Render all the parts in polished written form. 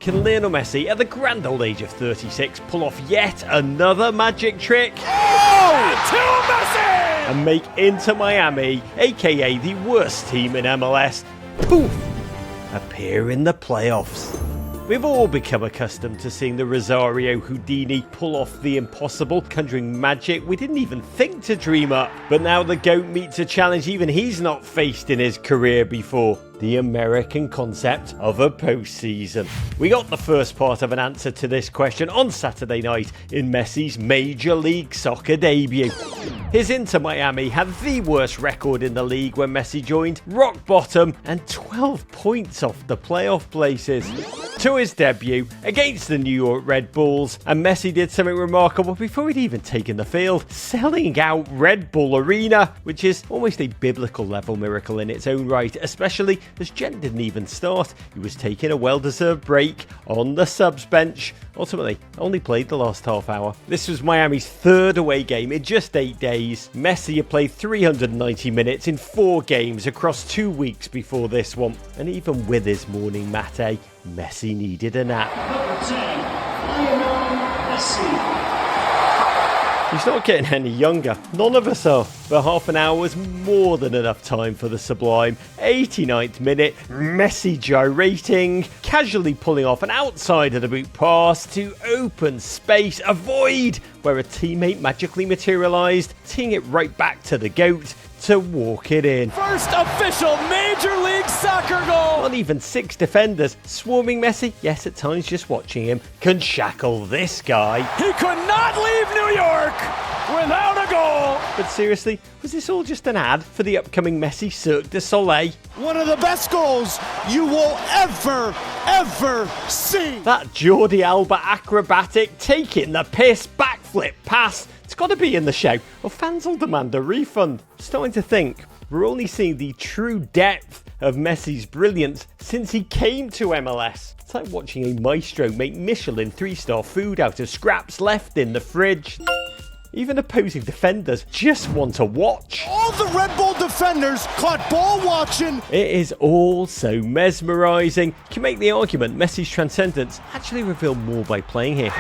Can Lionel Messi, at the grand old age of 36, pull off yet another magic trick? Oh! To Messi! And make Inter Miami, aka the worst team in MLS, poof, appear in the playoffs. We've all become accustomed to seeing the Rosario Houdini pull off the impossible, conjuring magic we didn't even think to dream up. But now the GOAT meets a challenge even he's not faced in his career before. The American concept of a postseason. We got the first part of an answer to this question on Saturday night in Messi's Major League Soccer debut. His Inter Miami had the worst record in the league when Messi joined, rock bottom and 12 points off the playoff places. To his debut against the New York Red Bulls, and Messi did something remarkable before he'd even taken the field, selling out Red Bull Arena, which is almost a biblical level miracle in its own right, especially as Jen didn't even start. He was taking a well-deserved break on the subs bench. Ultimately, only played the last half hour. This was Miami's third away game in just 8 days. Messi had played 390 minutes in 4 games across 2 weeks before this one. And even with his morning mate, Messi needed a nap. Number 10, Lionel Messi. He's not getting any younger. None of us are. But half an hour was more than enough time for the sublime 89th minute. Messi gyrating, casually pulling off an outside of the boot pass to open space, a void where a teammate magically materialised, teeing it right back to the GOAT to walk it in. First official Major League Soccer goal! Not even 6 defenders swarming Messi, yes at times just watching him, can shackle this guy. He could not leave New York without a goal! But seriously, was this all just an ad for the upcoming Messi Cirque du Soleil? One of the best goals you will ever see! That Jordi Alba acrobatic taking the piss backflip pass. It's got to be in the show, or fans will demand a refund. Starting to think we're only seeing the true depth of Messi's brilliance since he came to MLS. It's like watching a maestro make Michelin 3-star food out of scraps left in the fridge. Even opposing defenders just want to watch. All the Red Bull defenders caught ball watching. It is all so mesmerising. You can make the argument Messi's transcendence actually revealed more by playing here.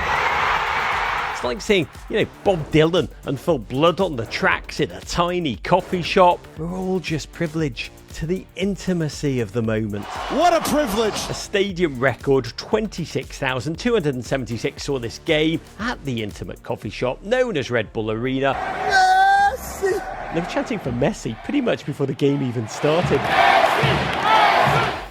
It's like seeing, Bob Dylan and Phil Blood on the tracks in a tiny coffee shop. We're all just privileged to the intimacy of the moment. What a privilege! A stadium record 26,276 saw this game at the intimate coffee shop known as Red Bull Arena. Messi! They were chanting for Messi pretty much before the game even started.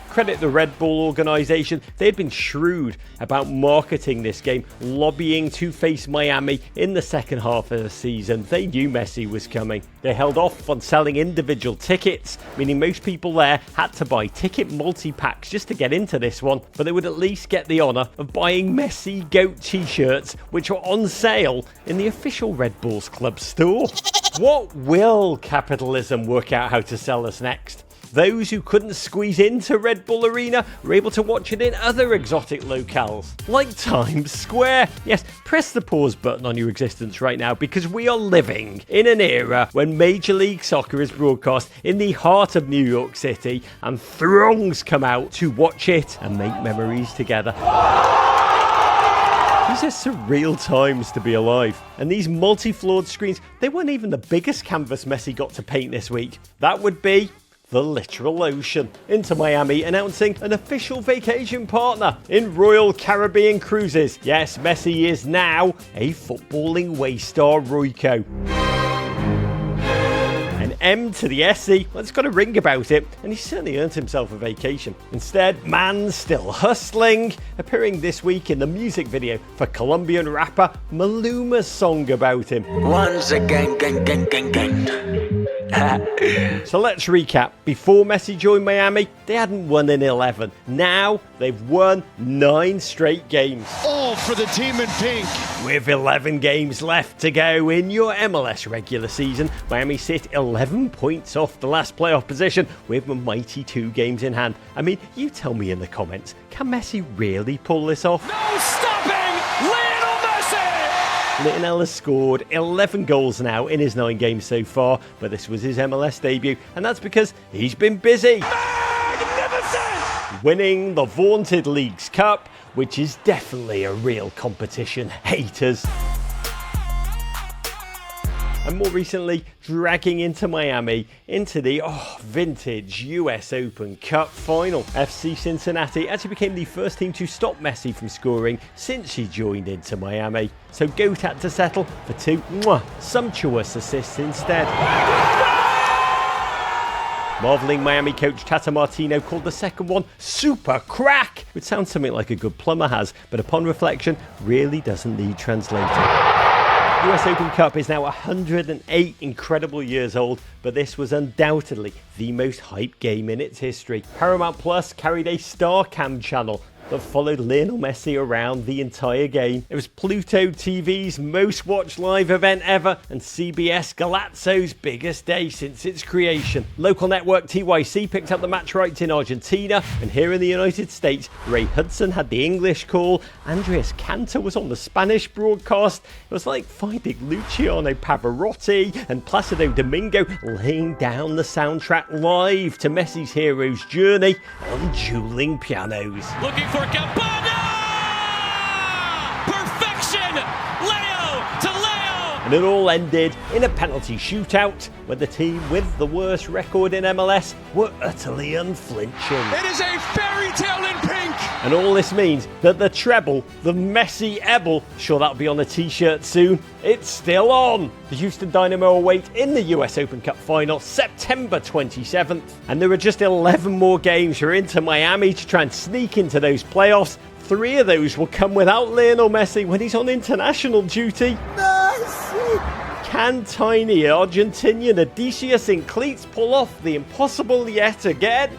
Credit the Red Bull organisation. They had been shrewd about marketing this game, lobbying to face Miami in the second half of the season. They knew Messi was coming. They held off on selling individual tickets, meaning most people there had to buy ticket multi-packs just to get into this one, but they would at least get the honour of buying Messi GOAT t-shirts, which were on sale in the official Red Bulls club store. What will capitalism work out how to sell us next? Those who couldn't squeeze into Red Bull Arena were able to watch it in other exotic locales, like Times Square. Yes, press the pause button on your existence right now, because we are living in an era when Major League Soccer is broadcast in the heart of New York City, and throngs come out to watch it and make memories together. These are surreal times to be alive. And these multi-floored screens, they weren't even the biggest canvas Messi got to paint this week. That would be the literal ocean. Inter Miami announcing an official vacation partner in Royal Caribbean Cruises. Yes, Messi is now a footballing waystar Royco. An M to the SE, well, it's got a ring about it, and he certainly earned himself a vacation. Instead, man's still hustling, appearing this week in the music video for Colombian rapper Maluma's song about him. Once again, gang. So let's recap. Before Messi joined Miami, they hadn't won in 11. Now they've won 9 straight games. All for the team in pink. With 11 games left to go in your MLS regular season, Miami sit 11 points off the last playoff position with a mighty 2 games in hand. I mean, you tell me in the comments, can Messi really pull this off? No stopping Lionel Messi! Lionel has scored 11 goals now in his 9 games so far, but this was his MLS debut, and that's because he's been busy. Magnificent! Winning the vaunted Leagues Cup, which is definitely a real competition, haters. And more recently, dragging into Miami into the vintage US Open Cup final. FC Cincinnati actually became the first team to stop Messi from scoring since he joined into Miami. So Goat had to settle for two sumptuous assists instead. Marvelling Miami coach Tata Martino called the second one super crack, which sounds something like a good plumber has, but upon reflection really doesn't need translating. US Open Cup is now 108 incredible years old, but this was undoubtedly the most hyped game in its history. Paramount Plus carried a StarCam channel that followed Lionel Messi around the entire game. It was Pluto TV's most watched live event ever and CBS Galazzo's biggest day since its creation. Local network TYC picked up the match rights in Argentina, and here in the United States, Ray Hudson had the English call, Andres Cantor was on the Spanish broadcast. It was like finding Luciano Pavarotti and Placido Domingo laying down the soundtrack live to Messi's hero's journey on dueling pianos. Looking for Campana! Perfection! Leo to Leo! And it all ended in a penalty shootout where the team with the worst record in MLS were utterly unflinching. It is a fairy tale in pink. And all this means that the treble, the Messi Ebel, sure that'll be on a t-shirt soon, it's still on. The Houston Dynamo await in the US Open Cup final September 27th. And there are just 11 more games for Inter Miami to try and sneak into those playoffs. 3 of those will come without Lionel Messi when he's on international duty. Messi! Can tiny Argentinian Odysseus in cleats pull off the impossible yet again?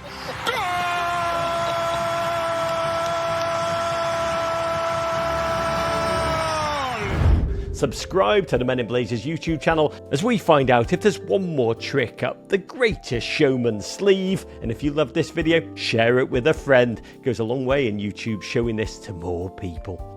Subscribe to the Men in Blazers YouTube channel as we find out if there's one more trick up the greatest showman's sleeve. And if you love this video, share it with a friend. It goes a long way in YouTube showing this to more people.